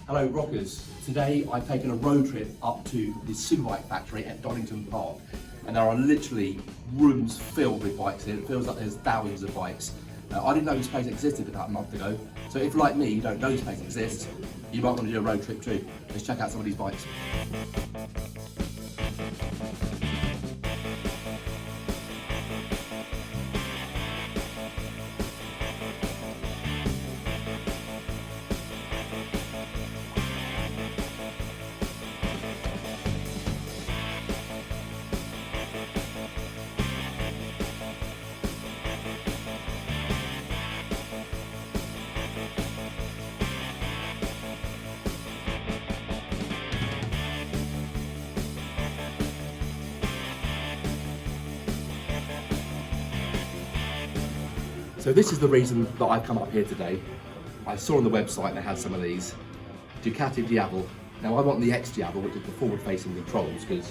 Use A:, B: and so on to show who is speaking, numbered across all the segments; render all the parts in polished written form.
A: Hello rockers, today I've taken a road trip up to the Superbike Factory at Donington Park, and there are literally rooms filled with bikes here. It feels like there's thousands of bikes. I didn't know this place existed about a month ago, so if like me you don't know this place exists, you might want to do a road trip too. Let's check out some of these bikes. So this is the reason that I've come up here today. I saw on the website they had some of these. Ducati Diavel. Now I want the X Diavel, which is the forward-facing controls, because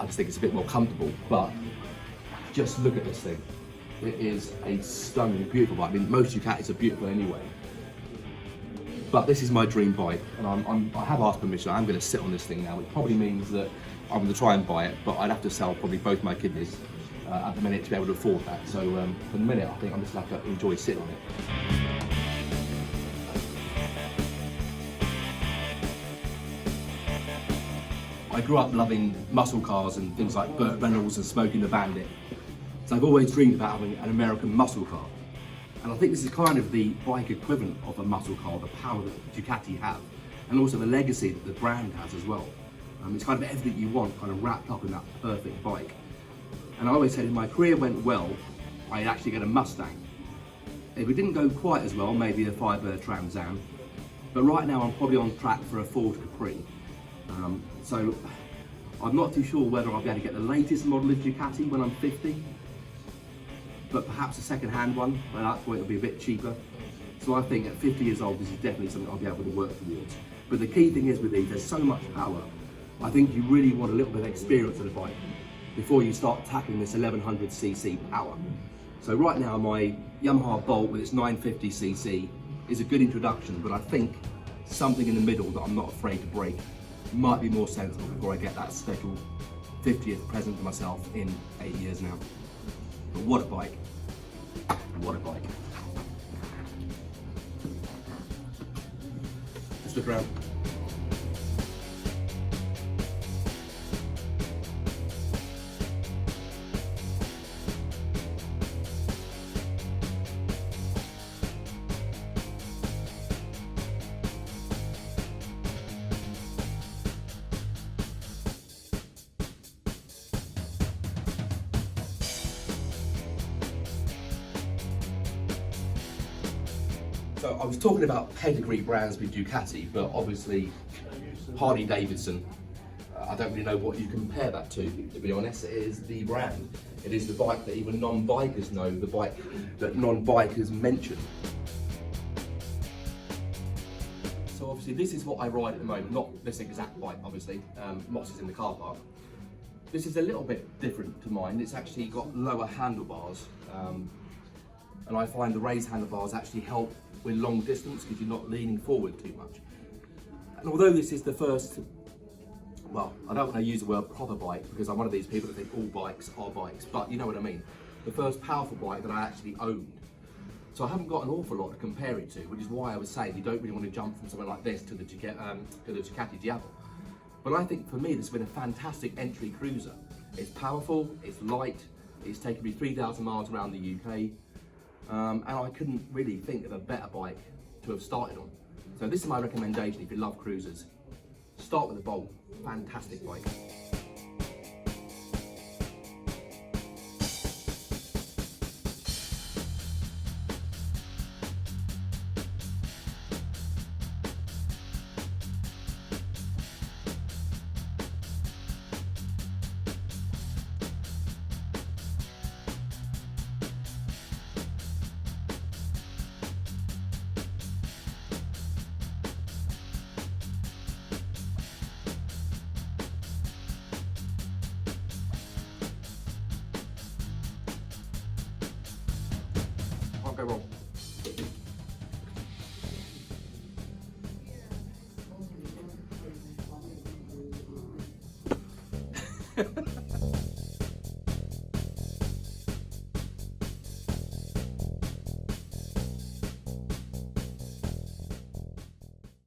A: I just think it's a bit more comfortable, but just look at this thing. It is a stunning, beautiful bike. I mean, most Ducatis are beautiful anyway. But this is my dream bike, and I have asked permission. I'm going to sit on this thing now, which probably means that I'm going to try and buy it, but I'd have to sell probably both my kidneys at the minute to be able to afford that. So for the minute, I think I'm just going to have to enjoy sitting on it. I grew up loving muscle cars and things like Burt Reynolds and Smokey the Bandit. So I've always dreamed about having an American muscle car. And I think this is kind of the bike equivalent of a muscle car, the power that Ducati have, and also the legacy that the brand has as well. It's kind of everything you want, kind of wrapped up in that perfect bike. And I always said if my career went well, I'd actually get a Mustang. If it didn't go quite as well, maybe a Firebird Trans Am. But right now I'm probably on track for a Ford Capri. So I'm not too sure whether I'll be able to get the latest model of Ducati when I'm 50, but perhaps a second-hand one. By that point it'll be a bit cheaper. So I think at 50 years old, this is definitely something I'll be able to work towards. But the key thing is with these, there's so much power. I think you really want a little bit of experience of the bike before you start tackling this 1100cc power. So right now my Yamaha Bolt with its 950cc is a good introduction, but I think something in the middle that I'm not afraid to break might be more sensible before I get that special 50th present to myself in 8 years now. But what a bike, what a bike. Just look around. So I was talking about pedigree brands with Ducati, but obviously Harley Davidson, I don't really know what you compare that to be honest. It is the brand. It is the bike that even non-bikers know, the bike that non-bikers mention. So obviously this is what I ride at the moment, not this exact bike obviously, Moss is in the car park. This is a little bit different to mine. It's actually got lower handlebars, and I find the raised handlebars actually help with long distance because you're not leaning forward too much. And although this is the first, well, I don't want to use the word proper bike because I'm one of these people that think all bikes are bikes, but you know what I mean. The first powerful bike that I actually owned. So I haven't got an awful lot to compare it to, which is why I was saying you don't really want to jump from something like this to the Ducati Diavel. But I think for me this has been a fantastic entry cruiser. It's powerful, it's light, it's taken me 3,000 miles around the UK. And I couldn't really think of a better bike to have started on. So this is my recommendation if you love cruisers. Start with the Bolt, fantastic bike. Can't go wrong. it.